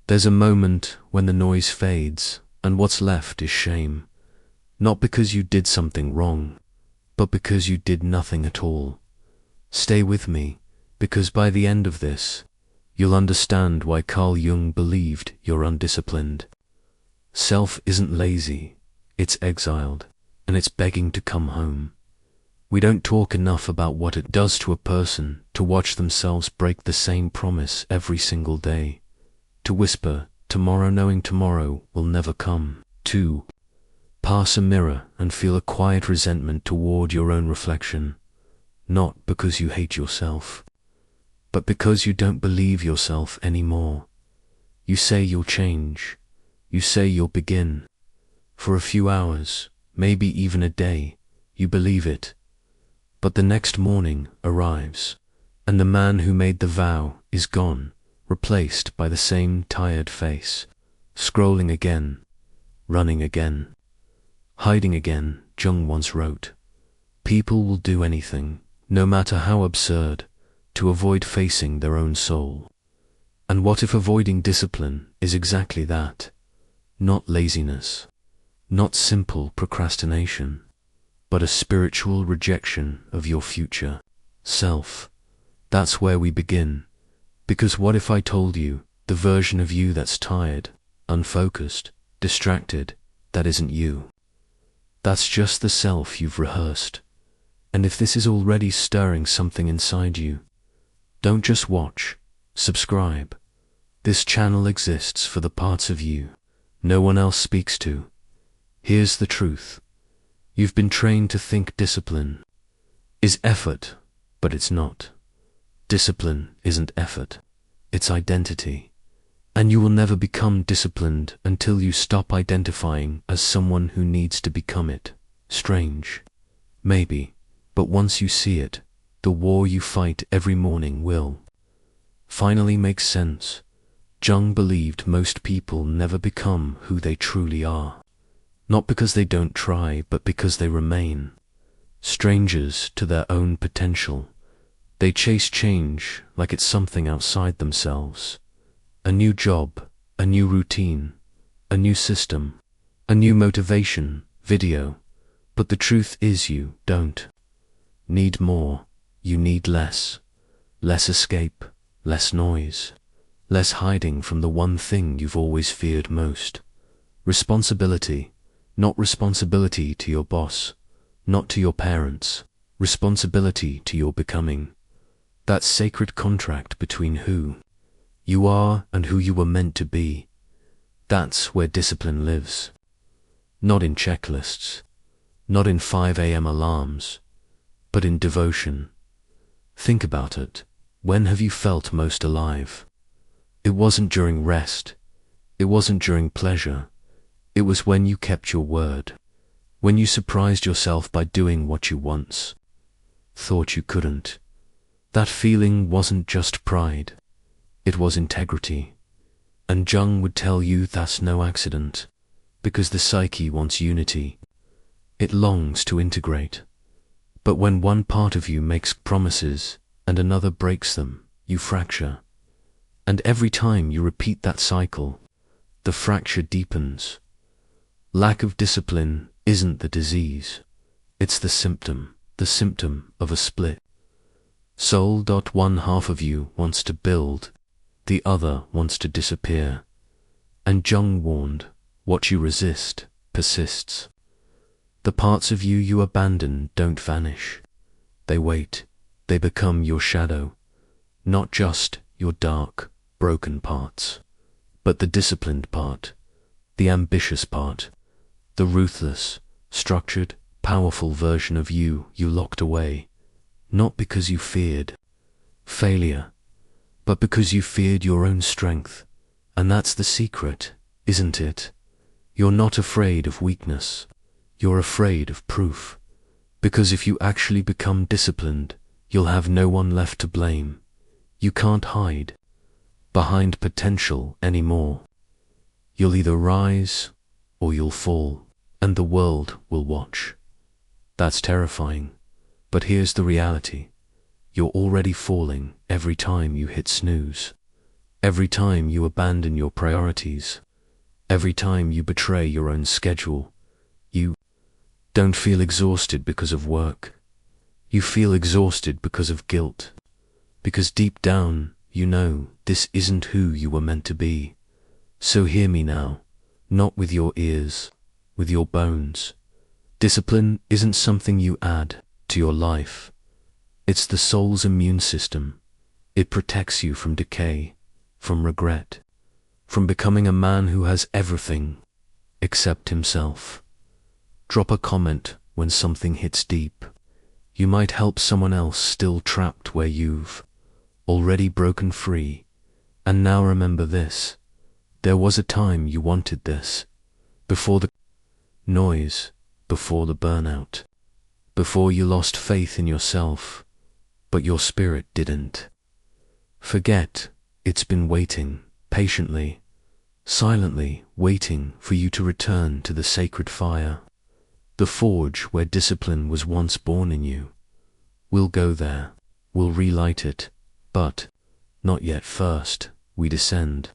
There's a moment when the noise fades and what's left is shame. Not because you did something wrong, but because you did nothing at all. Stay with me, because by the end of this, you'll understand why Carl Jung believed you're undisciplined. Self isn't lazy, it's exiled, and it's begging to come home. We don't talk enough about what it does to a person to watch themselves break the same promise every single day. To whisper, tomorrow, knowing tomorrow will never come. To pass a mirror and feel a quiet resentment toward your own reflection. Not because you hate yourself, but because you don't believe yourself anymore. You say you'll change. You say you'll begin. For a few hours, maybe even a day, you believe it. But the next morning arrives, and the man who made the vow is gone, replaced by the same tired face, scrolling again, running again, hiding again. Jung once wrote, "People will do anything, no matter how absurd, to avoid facing their own soul." And what if avoiding discipline is exactly that? Not laziness, not simple procrastination, but a spiritual rejection of your future self. That's where we begin. Because what if I told you the version of you that's tired, unfocused, distracted, that isn't you? That's just the self you've rehearsed. And if this is already stirring something inside you, don't just watch, subscribe. This channel exists for the parts of you no one else speaks to. Here's the truth. You've been trained to think discipline is effort, but it's not. Discipline isn't effort, it's identity. And you will never become disciplined until you stop identifying as someone who needs to become it. Strange, maybe, but once you see it, the war you fight every morning will finally make sense. Jung believed most people never become who they truly are. Not because they don't try, but because they remain strangers to their own potential. They chase change like it's something outside themselves. A new job, a new routine, a new system, a new motivation, video. But the truth is you don't need more, you need less. Less escape, less noise, less hiding from the one thing you've always feared most. Responsibility. Not responsibility to your boss, not to your parents, responsibility to your becoming. That sacred contract between who you are and who you were meant to be. That's where discipline lives. Not in checklists, not in 5 a.m. alarms, but in devotion. Think about it. When have you felt most alive? It wasn't during rest. It wasn't during pleasure. It was when you kept your word, when you surprised yourself by doing what you once thought you couldn't. That feeling wasn't just pride, it was integrity. And Jung would tell you that's no accident, because the psyche wants unity. It longs to integrate. But when one part of you makes promises and another breaks them, you fracture. And every time you repeat that cycle, the fracture deepens. Lack of discipline isn't the disease, it's the symptom of a split soul. One half of you wants to build, the other wants to disappear. And Jung warned, what you resist persists. The parts of you you abandon don't vanish. They wait, they become your shadow, not just your dark, broken parts, but the disciplined part, the ambitious part, the ruthless, structured, powerful version of you locked away, not because you feared failure, but because you feared your own strength. And that's the secret, isn't it? You're not afraid of weakness, you're afraid of proof. Because if you actually become disciplined, you'll have no one left to blame. You can't hide behind potential anymore. You'll either rise or you'll fall, and the world will watch. That's terrifying, but here's the reality. You're already falling every time you hit snooze. Every time you abandon your priorities, every time you betray your own schedule, you don't feel exhausted because of work. You feel exhausted because of guilt. Because deep down, you know this isn't who you were meant to be. So hear me now, not with your ears, with your bones. Discipline isn't something you add to your life. It's the soul's immune system. It protects you from decay, from regret, from becoming a man who has everything except himself. Drop a comment when something hits deep. You might help someone else still trapped where you've already broken free. And now remember this. There was a time you wanted this. Before the noise, before the burnout, before you lost faith in yourself, but your spirit didn't. Forget, it's been waiting, patiently, silently waiting for you to return to the sacred fire. The forge where discipline was once born in you. We'll go there, we'll relight it, but not yet. First, we descend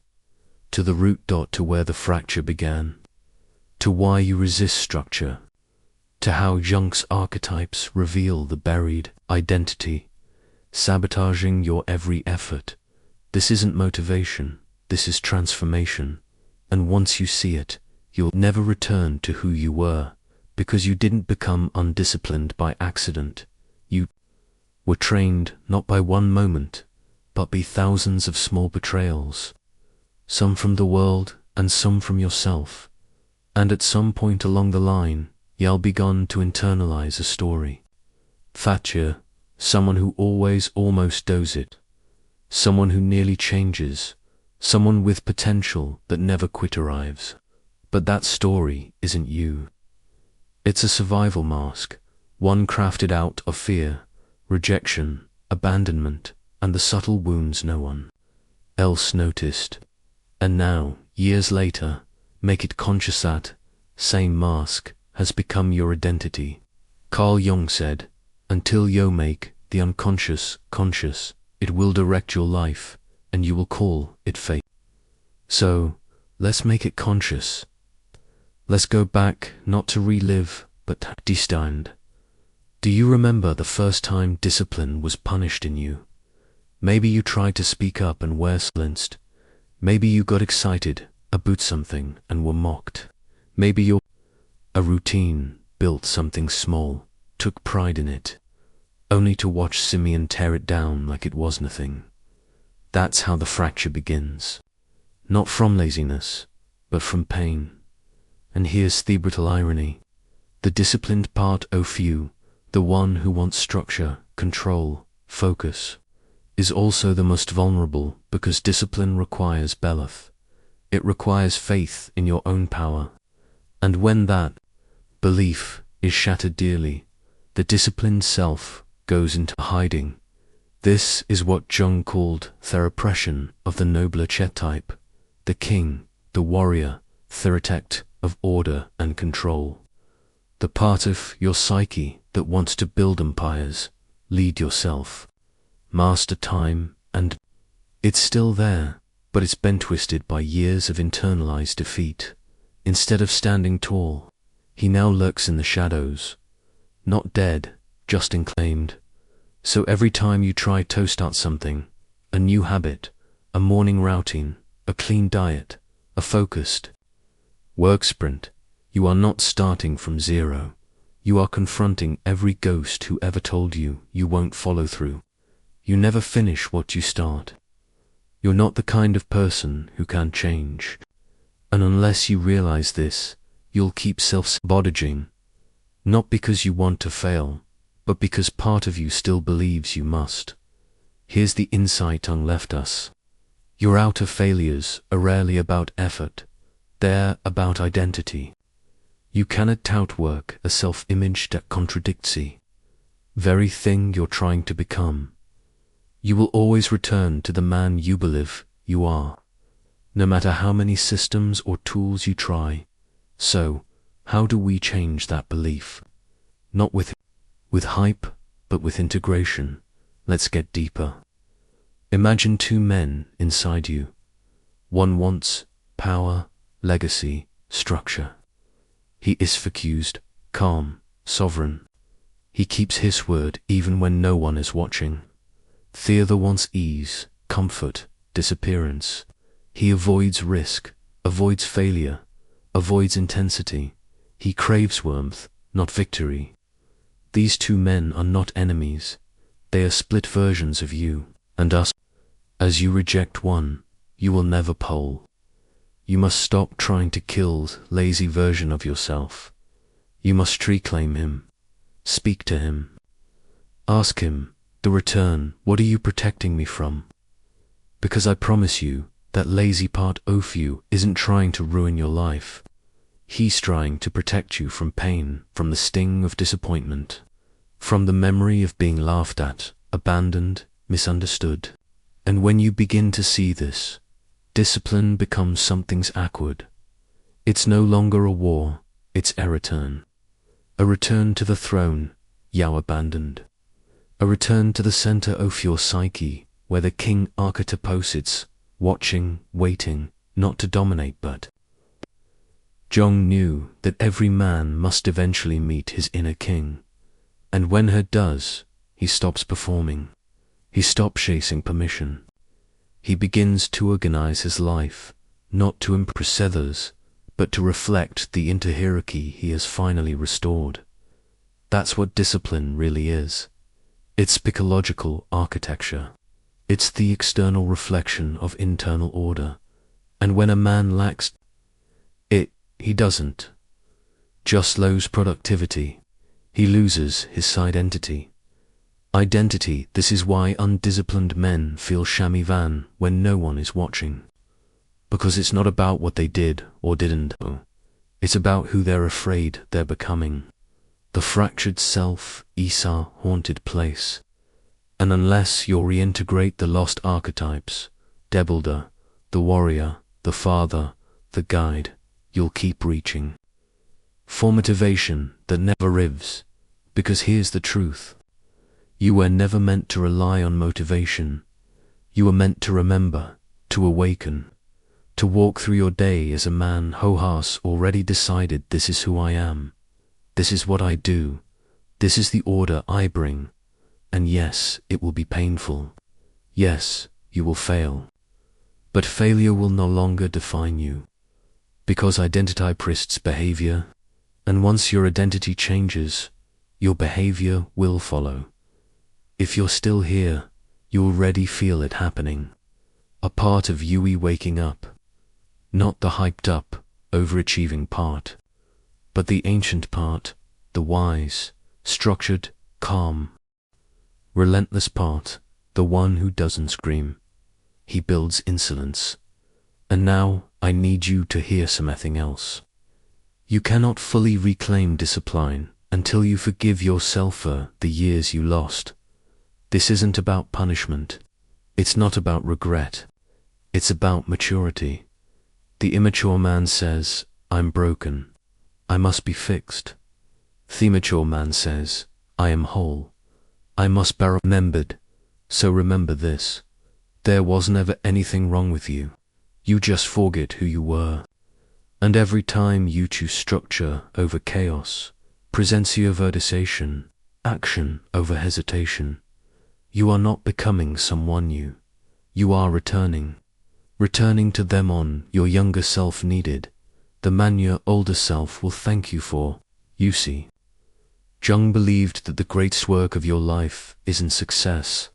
to the root, to where the fracture began, to why you resist structure, to how Jung's archetypes reveal the buried identity, sabotaging your every effort. This isn't motivation, this is transformation, and once you see it, you'll never return to who you were, because you didn't become undisciplined by accident. You were trained not by one moment, but by thousands of small betrayals, some from the world and some from yourself. And at some point along the line, you'll begun to internalize a story. Thatcher, someone who always almost does it, someone who nearly changes, someone with potential that never quite arrives. But that story isn't you. It's a survival mask, one crafted out of fear, rejection, abandonment, and the subtle wounds no one else noticed. And now, years later, make it conscious that same mask has become your identity. Carl Jung said, until you make the unconscious conscious, it will direct your life, and you will call it fate. So, let's make it conscious. Let's go back, not to relive, but to destined. Do you remember the first time discipline was punished in you? Maybe you tried to speak up and were silenced. Maybe you got excited about something and were mocked. Maybe a routine built something small, took pride in it, only to watch Simeon tear it down like it was nothing. That's how the fracture begins. Not from laziness, but from pain. And here's the brutal irony. The disciplined part of you, the one who wants structure, control, focus, is also the most vulnerable, because discipline requires belief. It requires faith in your own power. And when that belief is shattered dearly, the disciplined self goes into hiding. This is what Jung called the repression of the nobler type, the king, the warrior, the architect of order and control. The part of your psyche that wants to build empires, lead yourself, master time, and it's still there, but it's been twisted by years of internalized defeat. Instead of standing tall, he now lurks in the shadows, not dead, just unclaimed. So every time you try to start something, a new habit, a morning routine, a clean diet, a focused work sprint, you are not starting from zero. You are confronting every ghost who ever told you you won't follow through. You never finish what you start. You're not the kind of person who can change. And unless you realize this, you'll keep self-sabotaging, not because you want to fail, but because part of you still believes you must. Here's the insight Jung left us. Your outer failures are rarely about effort. They're about identity. You cannot outwork a self-image that contradicts the very thing you're trying to become. You will always return to the man you believe you are, no matter how many systems or tools you try. So, how do we change that belief? Not with hype, but with integration. Let's get deeper. Imagine two men inside you, One wants power, legacy, structure. He is focused, calm, sovereign. He keeps his word even when no one is watching. The other wants ease, comfort, disappearance. He avoids risk, avoids failure, avoids intensity. He craves warmth, not victory. These two men are not enemies. They are split versions of you and us. As you reject one, you will never pole. You must stop trying to kill the lazy version of yourself. You must reclaim him. Speak to him. Ask him, the return, what are you protecting me from? Because I promise you, that lazy part of you isn't trying to ruin your life. He's trying to protect you from pain, from the sting of disappointment, from the memory of being laughed at, abandoned, misunderstood. And when you begin to see this, discipline becomes something's awkward. It's no longer a war, it's a return. A return to the throne, you abandoned. A return to the center of your psyche, where the king archetype sits, watching, waiting, not to dominate but. Jung knew that every man must eventually meet his inner king. And when he does, he stops performing. He stops chasing permission. He begins to organize his life, not to impress others, but to reflect the inner hierarchy he has finally restored. That's what discipline really is. It's psychological architecture. It's the external reflection of internal order. And when a man lacks it, he doesn't just lose productivity. He loses his identity. This is why undisciplined men feel chamois when no one is watching. Because it's not about what they did or didn't do. It's about who they're afraid they're becoming. The fractured self is a haunted place. And unless you reintegrate the lost archetypes, the builder, the warrior, the father, the guide, you'll keep reaching for motivation that never arrives. Because here's the truth. You were never meant to rely on motivation. You were meant to remember, to awaken, to walk through your day as a man who has already decided, this is who I am. This is what I do. This is the order I bring. And yes, it will be painful. Yes, you will fail. But failure will no longer define you. Because identity precedes behavior. And once your identity changes, your behavior will follow. If you're still here, you already feel it happening. A part of you waking up. Not the hyped up, overachieving part, but the ancient part, the wise, structured, calm, relentless part, the one who doesn't scream. He builds insolence. And now I need you to hear something else. You cannot fully reclaim discipline until you forgive yourself for the years you lost. This isn't about punishment. It's not about regret. It's about maturity. The immature man says, I'm broken. I must be fixed. The mature man says, I am whole. I must be remembered. So remember this. There was never anything wrong with you. You just forget who you were. And every time you choose structure over chaos, presence over decision, action over hesitation, you are not becoming someone new. You are returning to them on your younger self needed, the man your older self will thank you for. You see, Jung believed that the greatest work of your life isn't success.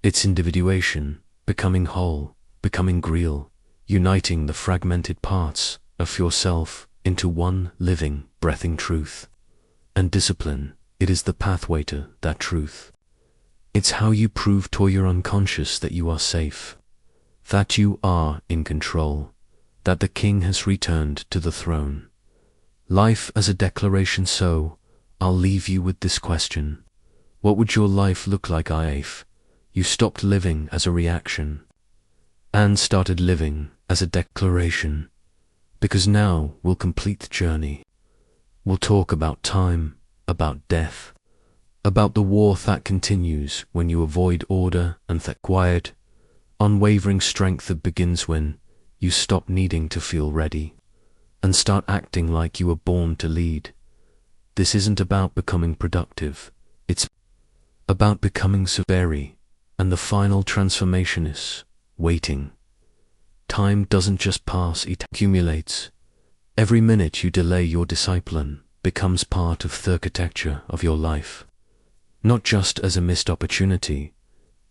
It's individuation, becoming whole, becoming real, uniting the fragmented parts of yourself into one living, breathing truth. And discipline, it is the pathway to that truth. It's how you prove to your unconscious that you are safe, that you are in control, that the king has returned to the throne. Life as a declaration. So, I'll leave you with this question. What would your life look like if you stopped living as a reaction and started living as a declaration? Because now we'll complete the journey. We'll talk about time, about death, about the war that continues when you avoid order and that quiet, unwavering strength that begins when you stop needing to feel ready and start acting like you were born to lead. This isn't about becoming productive, it's about becoming very, and the final transformation is waiting. Time doesn't just pass, it accumulates. Every minute you delay your discipline becomes part of the architecture of your life, not just as a missed opportunity,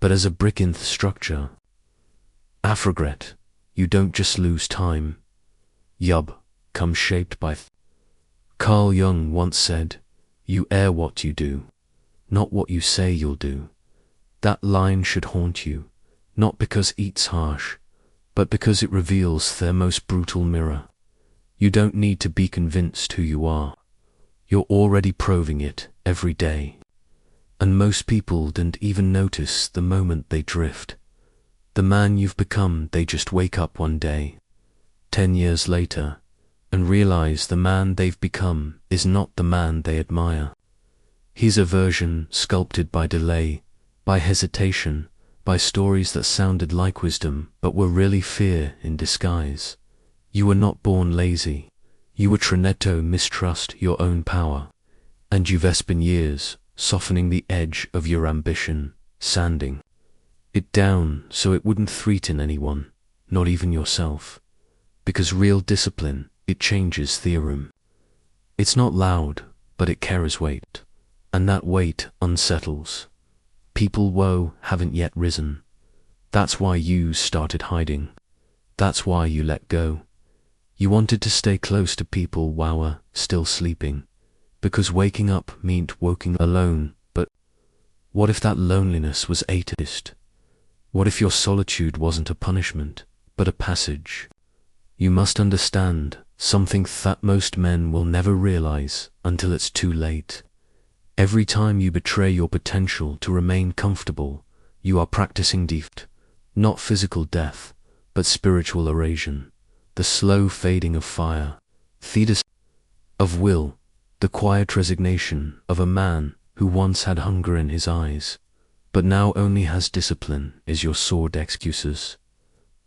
but as a brick in the structure. Regret, you don't just lose time. Yub, come shaped by. Carl Jung once said, "You are what you do, not what you say you'll do." That line should haunt you, not because it's harsh, but because it reveals their most brutal mirror. You don't need to be convinced who you are. You're already proving it every day. And most people don't even notice the moment they drift. The man you've become, they just wake up one day, 10 years later, and realize the man they've become is not the man they admire. He's a version sculpted by delay, by hesitation, by stories that sounded like wisdom but were really fear in disguise. You were not born lazy. You were Trinetto mistrust your own power, and you've spent years softening the edge of your ambition, sanding it down so it wouldn't threaten anyone, not even yourself. Because real discipline, it changes the room. It's not loud, but it carries weight, and that weight unsettles. People haven't yet risen. That's why you started hiding. That's why you let go. You wanted to stay close to people while were still sleeping, because waking up meant waking alone. But what if that loneliness was atheist? What if your solitude wasn't a punishment, but a passage? You must understand something that most men will never realize until it's too late. Every time you betray your potential to remain comfortable, you are practicing defeat, not physical death, but spiritual erosion, the slow fading of fire, theater of will, the quiet resignation of a man who once had hunger in his eyes, but now only has discipline as your sword. Excuses.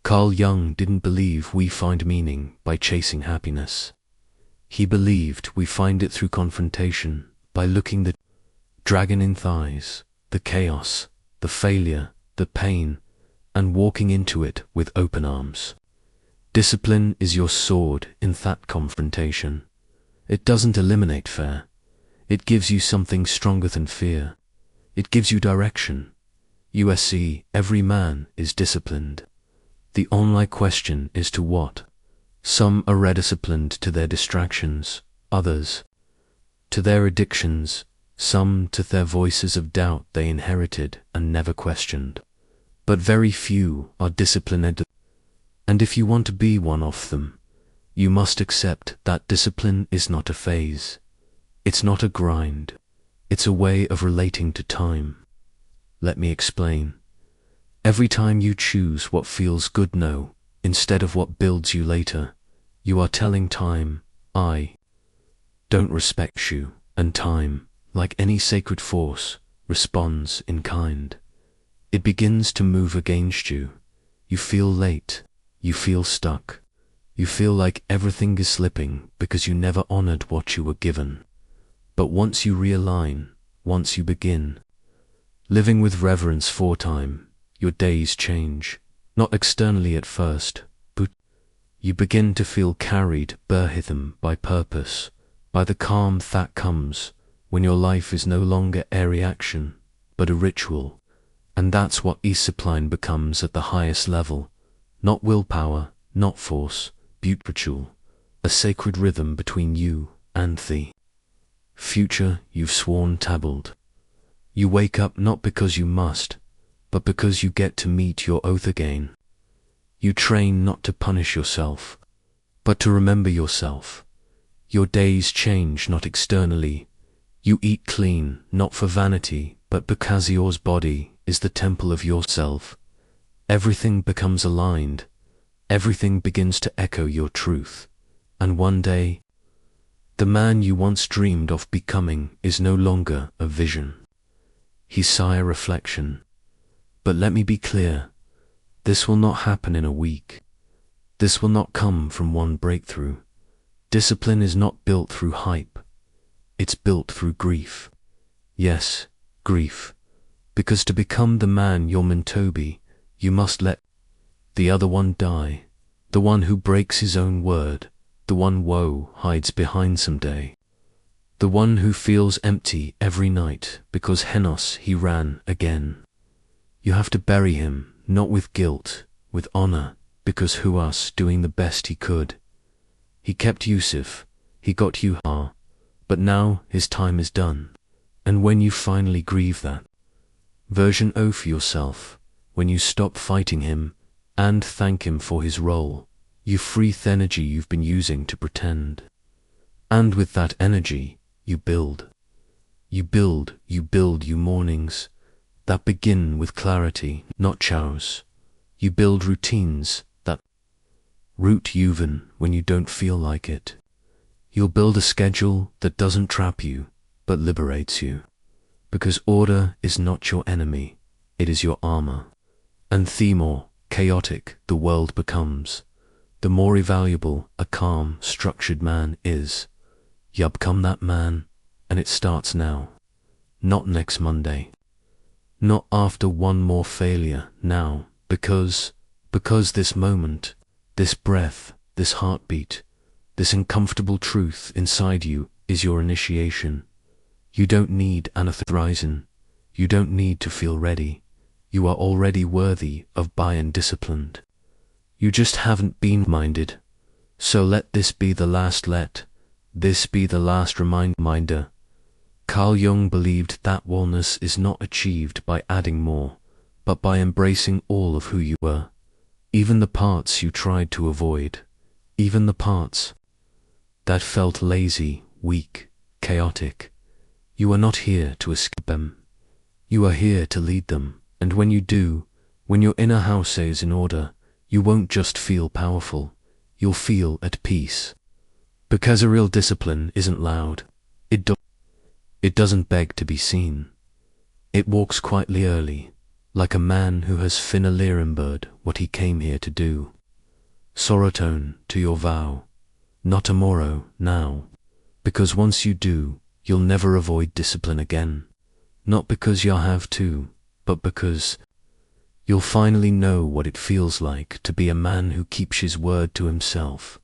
Carl Jung didn't believe we find meaning by chasing happiness. He believed we find it through confrontation, by looking the dragon in thighs, the chaos, the failure, the pain, and walking into it with open arms. Discipline is your sword in that confrontation. It doesn't eliminate fear. It gives you something stronger than fear. It gives you direction. Every man is disciplined. The only question is to what? Some are redisciplined to their distractions, others to their addictions, some to their voices of doubt they inherited and never questioned. But very few are disciplined, and if you want to be one of them, you must accept that discipline is not a phase. It's not a grind. It's a way of relating to time. Let me explain. Every time you choose what feels good now, instead of what builds you later, you are telling time, I don't respect you, and time, like any sacred force, responds in kind. It begins to move against you. You feel late. You feel stuck. You feel like everything is slipping because you never honored what you were given. But once you realign, once you begin living with reverence for time, your days change, not externally at first, but you begin to feel carried by purpose, by the calm that comes when your life is no longer a reaction, but a ritual. And that's what discipline becomes at the highest level. Not willpower, not force, but ritual, a sacred rhythm between you and the future you've sworn tabbled. You wake up not because you must, but because you get to meet your oath again. You train not to punish yourself, but to remember yourself. Your days change not externally. You eat clean, not for vanity, but because your body is the temple of yourself. Everything becomes aligned. Everything begins to echo your truth. And one day, the man you once dreamed of becoming is no longer a vision. He's a reflection. But let me be clear, this will not happen in a week. This will not come from one breakthrough. Discipline is not built through hype. It's built through grief. Yes, grief. Because to become the man you're meant to be, you must let the other one die. The one who breaks his own word. The one woe hides behind someday. The one who feels empty every night because Henos he ran again. You have to bury him, not with guilt, with honor, because who us doing the best he could. He kept Yusuf, he got you far, but now his time is done. And when you finally grieve that version of yourself, when you stop fighting him and thank him for his role, you free the energy you've been using to pretend. And with that energy, you build. You build you mornings that begin with clarity, not chaos. You build routines that root you even when you don't feel like it. You'll build a schedule that doesn't trap you, but liberates you. Because order is not your enemy, it is your armor. And the more chaotic the world becomes, the more valuable a calm, structured man is. You become that man, and it starts now. Not next Monday. Not after one more failure, now. Because this moment, this breath, this heartbeat, this uncomfortable truth inside you is your initiation. You don't need an horizon. You don't need to feel ready. You are already worthy of being disciplined. You just haven't been minded. So let this be the last this be the last reminder. Carl Jung believed that wellness is not achieved by adding more, but by embracing all of who you were. Even the parts you tried to avoid. Even the parts that felt lazy, weak, chaotic. You are not here to escape them. You are here to lead them. And when you do, when your inner house is in order, you won't just feel powerful, you'll feel at peace. Because a real discipline isn't loud. It doesn't beg to be seen. It walks quietly early, like a man who has finally remembered what he came here to do. Sorotone to your vow. Not tomorrow, now. Because once you do, you'll never avoid discipline again. Not because you'll have to, but because you'll finally know what it feels like to be a man who keeps his word to himself.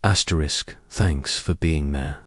Asterisk, thanks for being there.